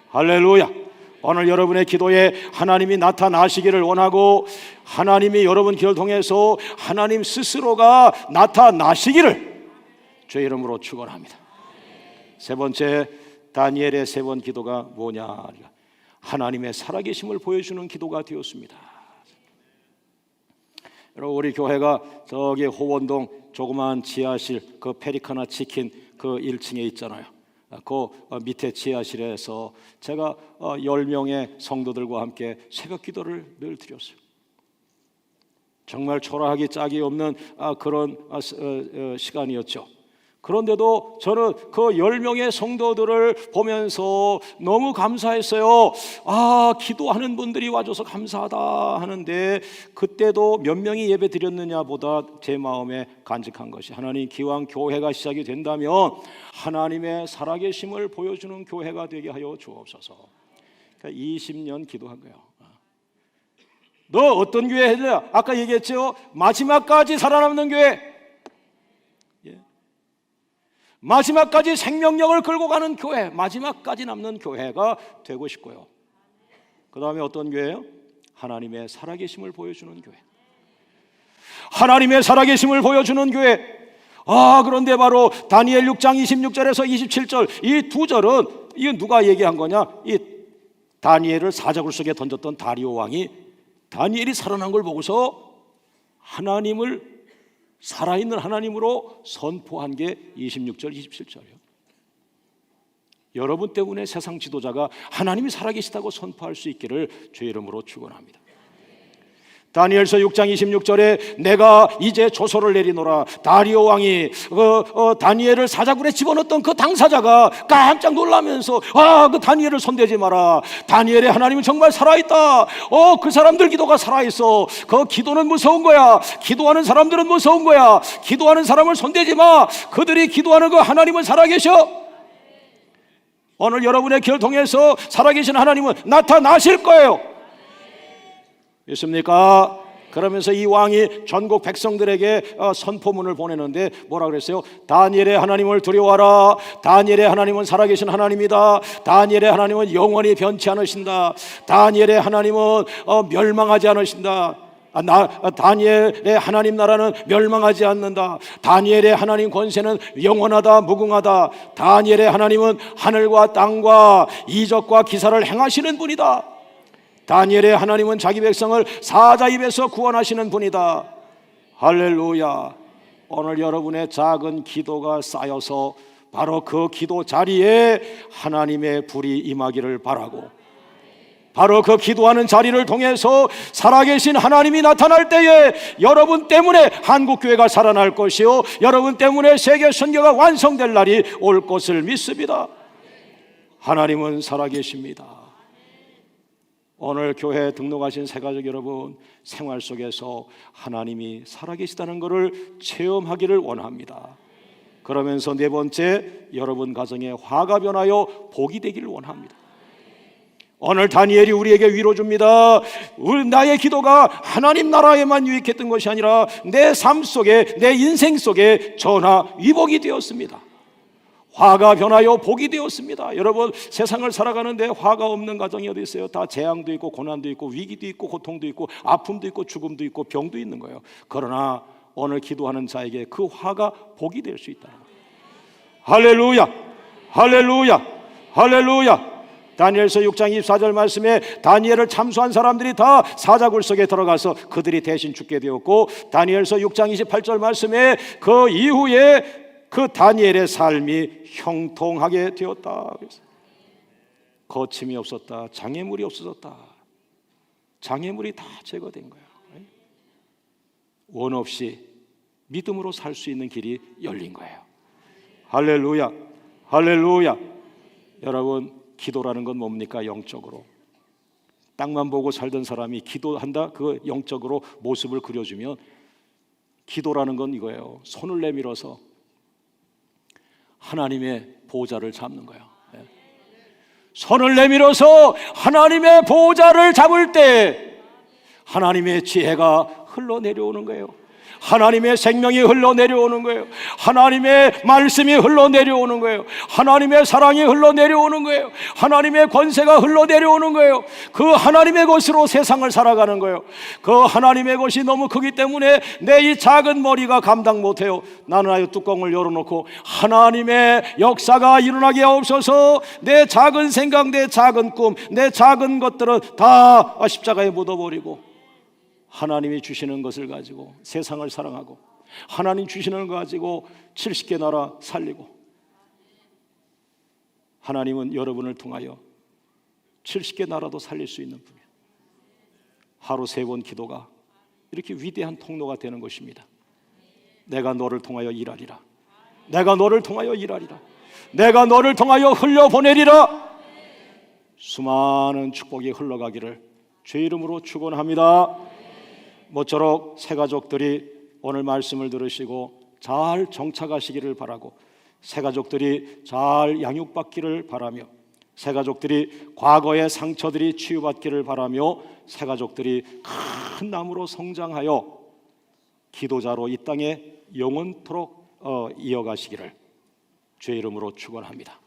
할렐루야. 오늘 여러분의 기도에 하나님이 나타나시기를 원하고 하나님이 여러분 기도를 통해서 하나님 스스로가 나타나시기를 주의 이름으로 축원합니다. 세 번째, 다니엘의 3번 기도가 뭐냐? 하나님의 살아계심을 보여주는 기도가 되었습니다. 여러분, 우리 교회가 저기 호원동 조그마한 지하실 그 페리카나 치킨 그 1층에 있잖아요. 그 밑에 지하실에서 제가 10명의 성도들과 함께 새벽 기도를 늘 드렸어요. 정말 초라하기 짝이 없는 그런 시간이었죠. 그런데도 저는 그 10명의 성도들을 보면서 너무 감사했어요. 기도하는 분들이 와줘서 감사하다 하는데, 그때도 몇 명이 예배 드렸느냐 보다 제 마음에 간직한 것이, 하나님 기왕 교회가 시작이 된다면 하나님의 살아계심을 보여주는 교회가 되게 하여 주옵소서. 그러니까 20년 기도한 거예요. 너 어떤 교회 할래? 아까 얘기했죠. 마지막까지 살아남는 교회, 마지막까지 생명력을 끌고 가는 교회, 마지막까지 남는 교회가 되고 싶고요. 그 다음에 어떤 교회예요? 하나님의 살아계심을 보여주는 교회. 하나님의 살아계심을 보여주는 교회. 그런데 바로 다니엘 6장 26절에서 27절 이 두 절은, 이건 누가 얘기한 거냐? 이 다니엘을 사자굴 속에 던졌던 다리오 왕이 다니엘이 살아난 걸 보고서 하나님을, 살아있는 하나님으로 선포한 게 26절 27절이에요. 여러분 때문에 세상 지도자가 하나님이 살아계시다고 선포할 수 있기를 주의 이름으로 축원합니다. 다니엘서 6장 26절에 내가 이제 조서를 내리노라. 다리오 왕이 다니엘을 사자굴에 집어넣었던 그 당사자가 깜짝 놀라면서 그 다니엘을 손대지 마라. 다니엘의 하나님은 정말 살아있다. 그 사람들 기도가 살아있어. 그 기도는 무서운 거야. 기도하는 사람들은 무서운 거야. 기도하는 사람을 손대지 마. 그들이 기도하는 그 하나님은 살아계셔. 오늘 여러분의 기도를 통해서 살아계신 하나님은 나타나실 거예요. 있습니까? 그러면서 이 왕이 전국 백성들에게 선포문을 보내는데 뭐라 그랬어요? 다니엘의 하나님을 두려워하라. 다니엘의 하나님은 살아계신 하나님이다. 다니엘의 하나님은 영원히 변치 않으신다. 다니엘의 하나님은 멸망하지 않으신다. 다니엘의 하나님 나라는 멸망하지 않는다. 다니엘의 하나님 권세는 영원하다, 무궁하다. 다니엘의 하나님은 하늘과 땅과 이적과 기사를 행하시는 분이다. 다니엘의 하나님은 자기 백성을 사자 입에서 구원하시는 분이다. 할렐루야. 오늘 여러분의 작은 기도가 쌓여서 바로 그 기도 자리에 하나님의 불이 임하기를 바라고, 바로 그 기도하는 자리를 통해서 살아계신 하나님이 나타날 때에 여러분 때문에 한국교회가 살아날 것이요, 여러분 때문에 세계 선교가 완성될 날이 올 것을 믿습니다. 하나님은 살아계십니다. 오늘 교회에 등록하신 새가족 여러분, 생활 속에서 하나님이 살아계시다는 것을 체험하기를 원합니다. 그러면서 네 번째, 여러분 가정에 화가 변하여 복이 되기를 원합니다. 오늘 다니엘이 우리에게 위로 줍니다. 나의 기도가 하나님 나라에만 유익했던 것이 아니라 내 삶 속에, 내 인생 속에 전화 위복이 되었습니다. 화가 변하여 복이 되었습니다. 여러분, 세상을 살아가는데 화가 없는 가정이 어디 있어요? 다 재앙도 있고 고난도 있고 위기도 있고 고통도 있고 아픔도 있고 죽음도 있고 병도 있는 거예요. 그러나 오늘 기도하는 자에게 그 화가 복이 될 수 있다. 할렐루야, 할렐루야, 할렐루야. 다니엘서 6장 24절 말씀에 다니엘을 참수한 사람들이 다 사자굴 속에 들어가서 그들이 대신 죽게 되었고, 다니엘서 6장 28절 말씀에 그 이후에 그 다니엘의 삶이 형통하게 되었다. 거침이 없었다. 장애물이 없어졌다. 장애물이 다 제거된 거야. 원 없이 믿음으로 살 수 있는 길이 열린 거예요. 할렐루야, 할렐루야. 여러분, 기도라는 건 뭡니까? 영적으로 땅만 보고 살던 사람이 기도한다, 그 영적으로 모습을 그려주면, 기도라는 건 이거예요. 손을 내밀어서 하나님의 보좌를 잡는 거예요. 손을 내밀어서 하나님의 보좌를 잡을 때 하나님의 지혜가 흘러내려오는 거예요. 하나님의 생명이 흘러내려오는 거예요. 하나님의 말씀이 흘러내려오는 거예요. 하나님의 사랑이 흘러내려오는 거예요. 하나님의 권세가 흘러내려오는 거예요. 그 하나님의 것으로 세상을 살아가는 거예요. 그 하나님의 것이 너무 크기 때문에 내 이 작은 머리가 감당 못해요. 나는 아예 뚜껑을 열어놓고 하나님의 역사가 일어나게 하옵소서. 내 작은 생각, 내 작은 꿈, 내 작은 것들은 다 십자가에 묻어버리고 하나님이 주시는 것을 가지고 세상을 사랑하고, 하나님 주시는 것 가지고 70개 나라 살리고, 하나님은 여러분을 통하여 70개 나라도 살릴 수 있는 분이에요. 하루 3번 기도가 이렇게 위대한 통로가 되는 것입니다. 내가 너를 통하여 일하리라. 내가 너를 통하여 일하리라. 내가 너를 통하여 흘려보내리라. 수많은 축복이 흘러가기를 주의 이름으로 축원합니다. 모쪼록 새 가족들이 오늘 말씀을 들으시고 잘 정착하시기를 바라고, 새 가족들이 잘 양육받기를 바라며, 새 가족들이 과거의 상처들이 치유받기를 바라며, 새 가족들이 큰 나무로 성장하여 기도자로 이 땅에 영원토록 이어가시기를 주의 이름으로 축원합니다.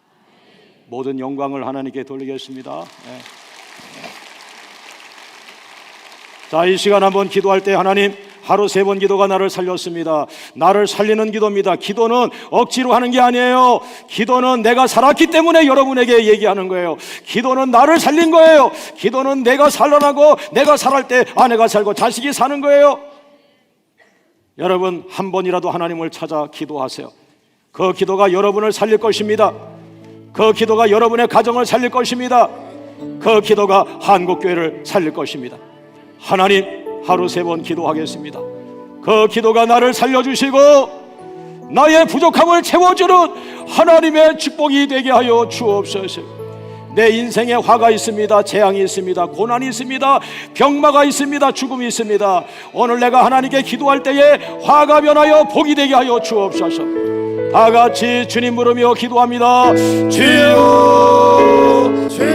모든 영광을 하나님께 돌리겠습니다. 네. 자, 이 시간 한번 기도할 때, 하나님, 하루 3번 기도가 나를 살렸습니다. 나를 살리는 기도입니다. 기도는 억지로 하는 게 아니에요. 기도는 내가 살았기 때문에 여러분에게 얘기하는 거예요. 기도는 나를 살린 거예요. 기도는 내가 살아나고, 내가 살할 때 아내가 살고 자식이 사는 거예요. 여러분, 한 번이라도 하나님을 찾아 기도하세요. 그 기도가 여러분을 살릴 것입니다. 그 기도가 여러분의 가정을 살릴 것입니다. 그 기도가 한국교회를 살릴 것입니다. 하나님, 하루 3번 기도하겠습니다. 그 기도가 나를 살려주시고 나의 부족함을 채워주는 하나님의 축복이 되게 하여 주옵소서. 내 인생에 화가 있습니다. 재앙이 있습니다. 고난이 있습니다. 병마가 있습니다. 죽음이 있습니다. 오늘 내가 하나님께 기도할 때에 화가 변하여 복이 되게 하여 주옵소서. 다 같이 주님 부르며 기도합니다. 주여, 주여.